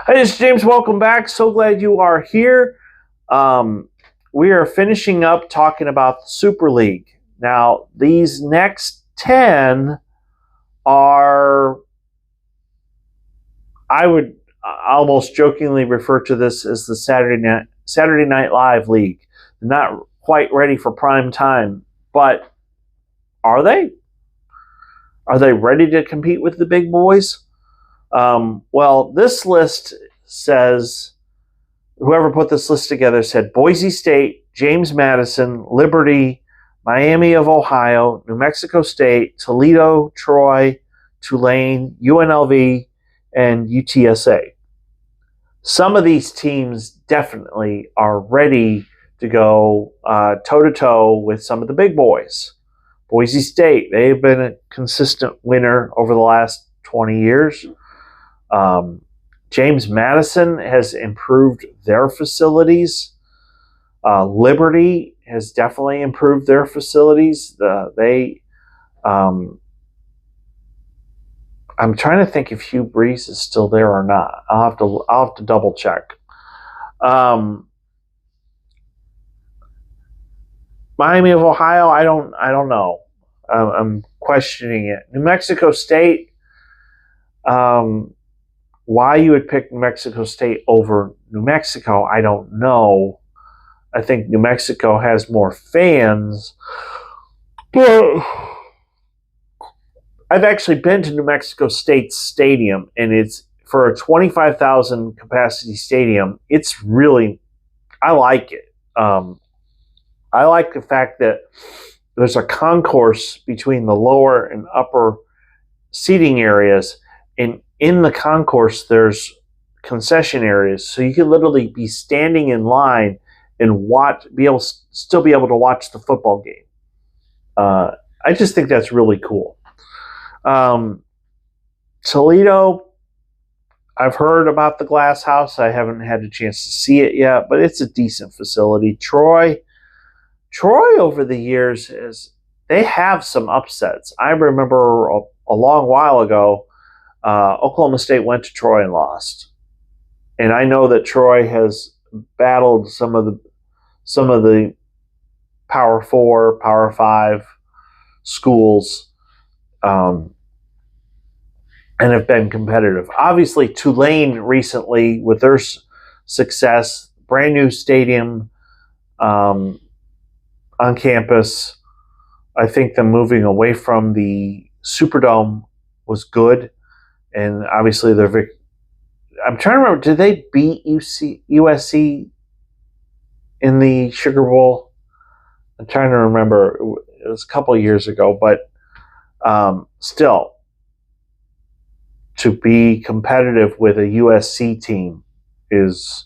Hey, it's James. Welcome back. So glad you are here. We are finishing up talking about the Super League. Now, these next 10 are, I would almost jokingly refer to this as the Saturday Night Live League. Not quite ready for prime time, but are they? Are they ready to compete with the big boys? Well, this list says, whoever put this list together said Boise State, James Madison, Liberty, Miami of Ohio, New Mexico State, Toledo, Troy, Tulane, UNLV, and UTSA. Some of these teams definitely are ready to go toe-to-toe with some of the big boys. Boise State, they've been a consistent winner over the last 20 years. James Madison has improved their facilities. Liberty has definitely improved their facilities. I'm trying to think if Hugh Breeze is still there or not. I'll have to double check. Miami of Ohio, I don't know. I'm questioning it. New Mexico State. Why you would pick New Mexico State over New Mexico, I don't know. I think New Mexico has more fans. But I've actually been to New Mexico State's stadium, and it's for a 25,000 capacity stadium. It's really, I like it. I like the fact that there's a concourse between the lower and upper seating areas, and in the concourse there's concession areas, so you can literally be standing in line and still be able to watch the football game. I just think that's really cool. Toledo, I've heard about the Glass House. I haven't had a chance to see it yet, but it's a decent facility. Troy over the years they have some upsets. I remember a long while ago, Oklahoma State went to Troy and lost, and I know that Troy has battled some of the Power 4, Power 5 schools, and have been competitive. Obviously, Tulane recently, with their success, brand new stadium on campus. I think them moving away from the Superdome was good. And obviously, I'm trying to remember, did they beat USC in the Sugar Bowl? I'm trying to remember. It was a couple of years ago, but still, to be competitive with a USC team is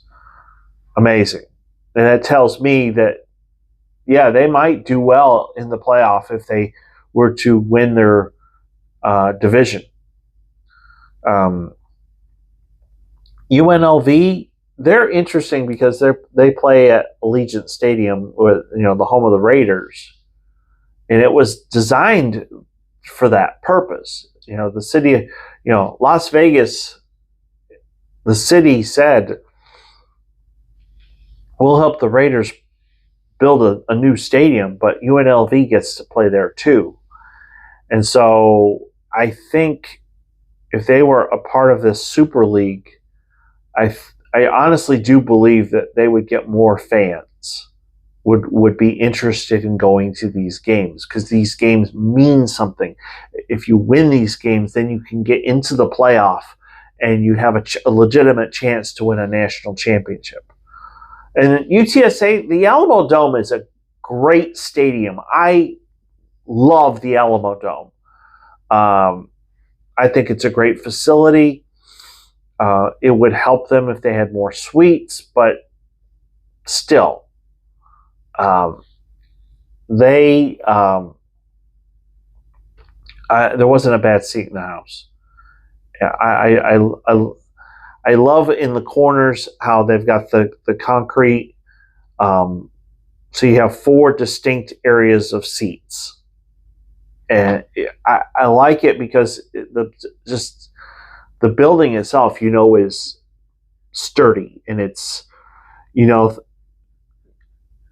amazing. And that tells me that, yeah, they might do well in the playoff if they were to win their division. UNLV, they're interesting because they play at Allegiant Stadium, or the home of the Raiders, and it was designed for that purpose. The city, Las Vegas, the city said, we'll help the Raiders build a new stadium, but UNLV gets to play there too. And so I think if they were a part of this Super League, I honestly do believe that they would get more fans, would be interested in going to these games, because these games mean something. If you win these games, then you can get into the playoff and you have a legitimate chance to win a national championship. And UTSA, the Alamo Dome is a great stadium. I love the Alamo Dome. I think it's a great facility. It would help them if they had more suites, but still, there wasn't a bad seat in the house. I love in the corners how they've got the concrete. So you have 4 distinct areas of seats. And I like it because the building itself, is sturdy, and it's, you know,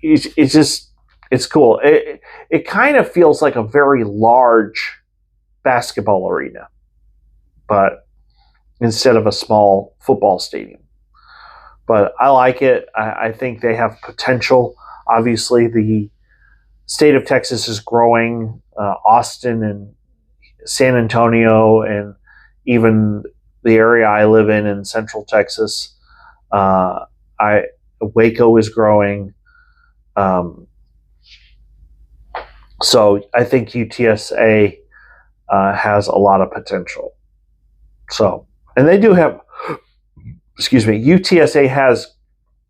it's just, it's cool. It kind of feels like a very large basketball arena, but instead of a small football stadium. But I like it. I think they have potential. Obviously, the state of Texas is growing. Austin and San Antonio, and even the area I live in Central Texas, I Waco is growing. So I think UTSA has a lot of potential. So, and they do have, excuse me, UTSA has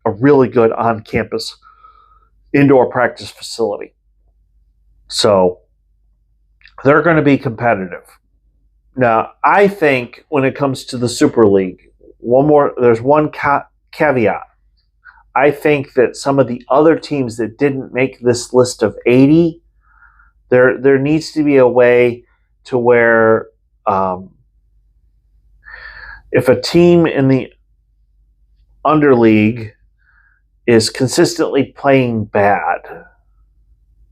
a really good on-campus indoor practice facility. So they're going to be competitive. Now, I think when it comes to the Super League, there's one caveat. I think that some of the other teams that didn't make this list of 80, there needs to be a way to where if a team in the underleague is consistently playing bad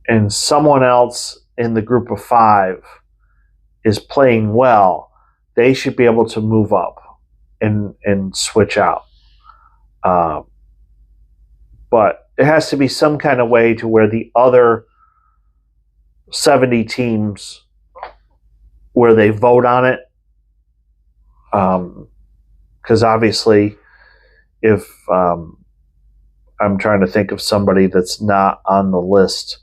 and someone else in the group of 5 is playing well, they should be able to move up and switch out. But it has to be some kind of way to where the other 70 teams, where they vote on it. Because obviously, if I'm trying to think of somebody that's not on the list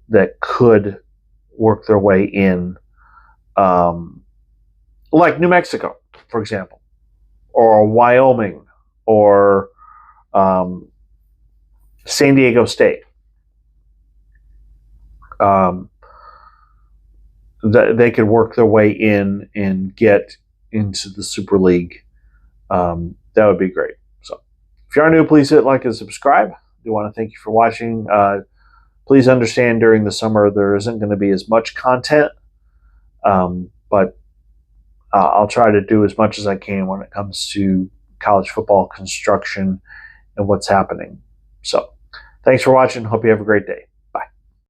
that could work their way in, like New Mexico, for example, or Wyoming, or San Diego State. They could work their way in and get into the Super League. That would be great. So, if you are new, please hit like and subscribe. I do want to thank you for watching. Please understand during the summer there isn't going to be as much content, but I'll try to do as much as I can when it comes to college football construction and what's happening. So, thanks for watching. Hope you have a great day.